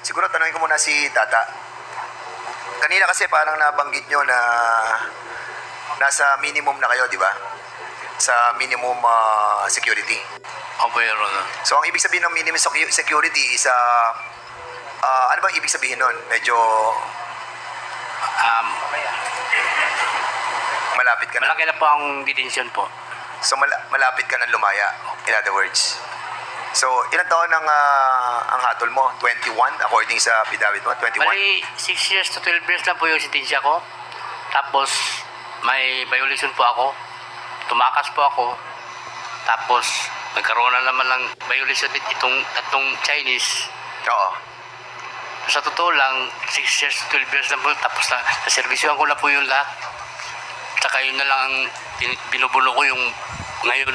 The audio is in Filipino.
siguro tanungin ko muna si Tata. Kanina kasi parang nabanggit nyo na nasa minimum na kayo, di ba? Sa minimum security. Opo, Your Honor. So, ang ibig sabihin ng minimum security is, ano bang ibig sabihin nun? Medyo malapit ka na. Malaki na po ang detention po. So, malapit ka na lumaya, in other words. So, ilang taon ang hatol mo? 21, according sa affidavit mo? 21? Bali, 6 years to 12 years lang po yung sentensya ko. Tapos, may violation po ako. Tumakas po ako. Tapos, nagkaroon na naman ng violation itong tatlong Chinese. Oo. Sa totoo lang, 6 years to 12 years lang po. Tapos, naservisyohan ko na po yung lahat. Saka yun na lang ang binubulo ko yung ngayon.